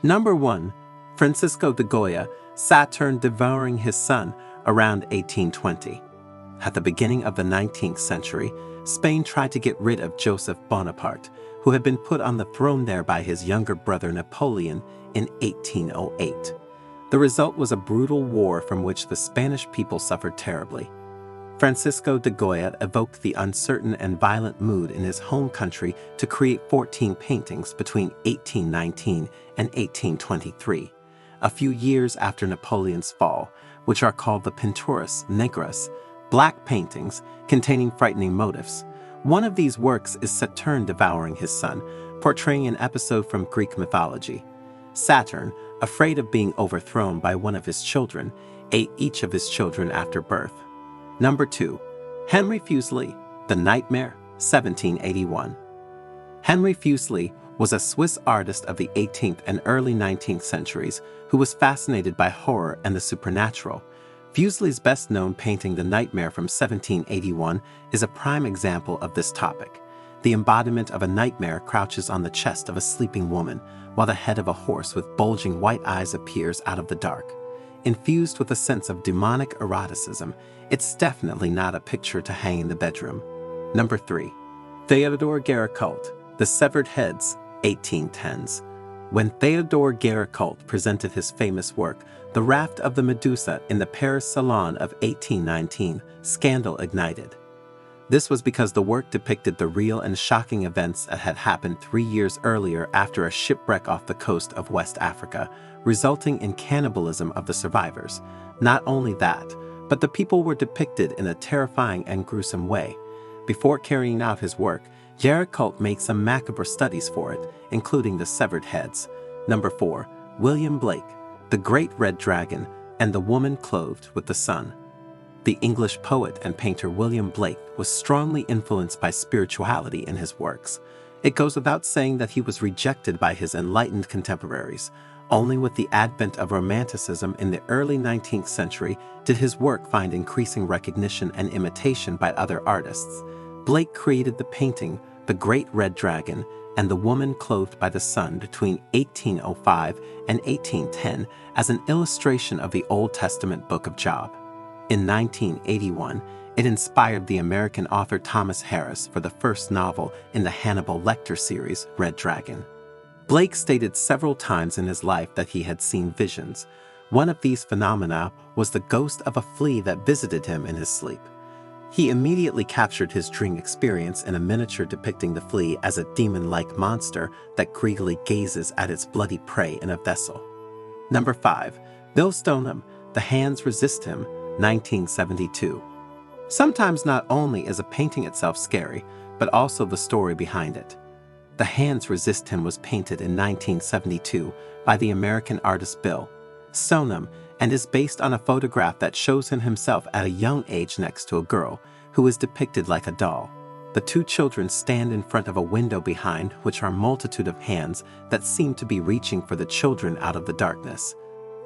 Number 1. Francisco de Goya, Saturn devouring his son, around 1820. At the beginning of the 19th century, Spain tried to get rid of Joseph Bonaparte, who had been put on the throne there by his younger brother Napoleon in 1808. The result was a brutal war from which the Spanish people suffered terribly. Francisco de Goya evoked the uncertain and violent mood in his home country to create 14 paintings between 1819 and 1823, a few years after Napoleon's fall, which are called the Pinturas Negras, black paintings containing frightening motifs. One of these works is Saturn devouring his son, portraying an episode from Greek mythology. Saturn, afraid of being overthrown by one of his children, ate each of his children after birth. Number 2. Henry Fuseli, The Nightmare, 1781. Henry Fuseli was a Swiss artist of the 18th and early 19th centuries who was fascinated by horror and the supernatural. Fuseli's best-known painting The Nightmare from 1781 is a prime example of this topic. The embodiment of a nightmare crouches on the chest of a sleeping woman, while the head of a horse with bulging white eyes appears out of the dark. Infused with a sense of demonic eroticism, it's definitely not a picture to hang in the bedroom. Number 3. Theodore Géricault, The Severed Heads, 1810s. When Theodore Géricault presented his famous work, The Raft of the Medusa, in the Paris Salon of 1819, scandal ignited. This was because the work depicted the real and shocking events that had happened 3 years earlier after a shipwreck off the coast of West Africa, resulting in cannibalism of the survivors. Not only that, but the people were depicted in a terrifying and gruesome way. Before carrying out his work, Géricault made some macabre studies for it, including the severed heads. Number 4. William Blake, The Great Red Dragon and the Woman Clothed with the Sun. The English poet and painter William Blake was strongly influenced by spirituality in his works. It goes without saying that he was rejected by his enlightened contemporaries. Only with the advent of Romanticism in the early 19th century did his work find increasing recognition and imitation by other artists. Blake created the painting The Great Red Dragon and the Woman Clothed by the Sun between 1805 and 1810 as an illustration of the Old Testament Book of Job. In 1981, it inspired the American author Thomas Harris for the first novel in the Hannibal Lecter series, Red Dragon. Blake stated several times in his life that he had seen visions. One of these phenomena was the ghost of a flea that visited him in his sleep. He immediately captured his dream experience in a miniature depicting the flea as a demon-like monster that greedily gazes at its bloody prey in a vessel. Number 5. Bill Stoneham, The Hands Resist Him, 1972. Sometimes not only is a painting itself scary, but also the story behind it. The Hands Resist Him was painted in 1972 by the American artist Bill Stoneham and is based on a photograph that shows him himself at a young age next to a girl who is depicted like a doll. The two children stand in front of a window behind which are a multitude of hands that seem to be reaching for the children out of the darkness.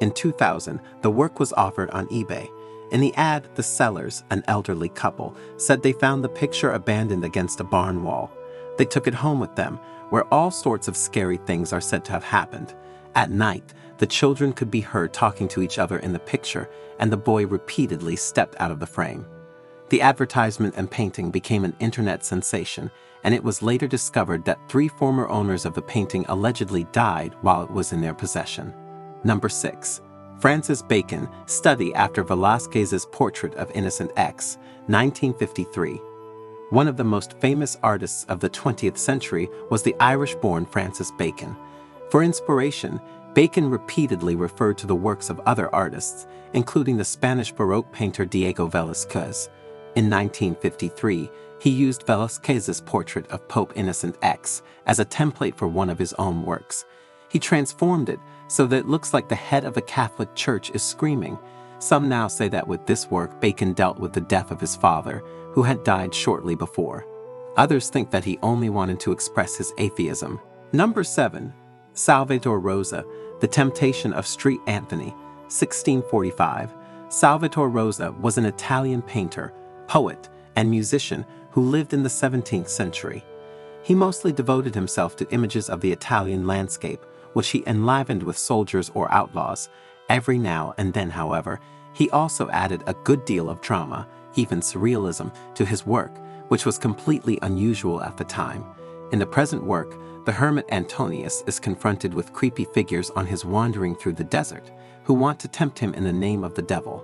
In 2000, the work was offered on eBay. In the ad, the sellers, an elderly couple, said they found the picture abandoned against a barn wall. They took it home with them, where all sorts of scary things are said to have happened. At night, the children could be heard talking to each other in the picture, and the boy repeatedly stepped out of the frame. The advertisement and painting became an internet sensation, and it was later discovered that 3 former owners of the painting allegedly died while it was in their possession. Number 6. Francis Bacon, Study after Velázquez's Portrait of Innocent X, 1953. One of the most famous artists of the 20th century was the Irish-born Francis Bacon. For inspiration, Bacon repeatedly referred to the works of other artists, including the Spanish Baroque painter Diego Velázquez. In 1953, he used Velázquez's portrait of Pope Innocent X as a template for one of his own works. He transformed it so that it looks like the head of the Catholic Church is screaming. Some now say that with this work, Bacon dealt with the death of his father, who had died shortly before. Others think that he only wanted to express his atheism. Number 7. Salvator Rosa, The Temptation of Street Anthony, 1645. Salvator Rosa was an Italian painter, poet, and musician who lived in the 17th century. He mostly devoted himself to images of the Italian landscape, which he enlivened with soldiers or outlaws. Every now and then, however, he also added a good deal of drama, even surrealism, to his work, which was completely unusual at the time. In the present work, the hermit Antonius is confronted with creepy figures on his wandering through the desert, who want to tempt him in the name of the devil.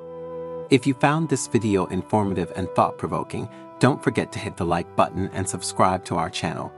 If you found this video informative and thought-provoking, don't forget to hit the like button and subscribe to our channel.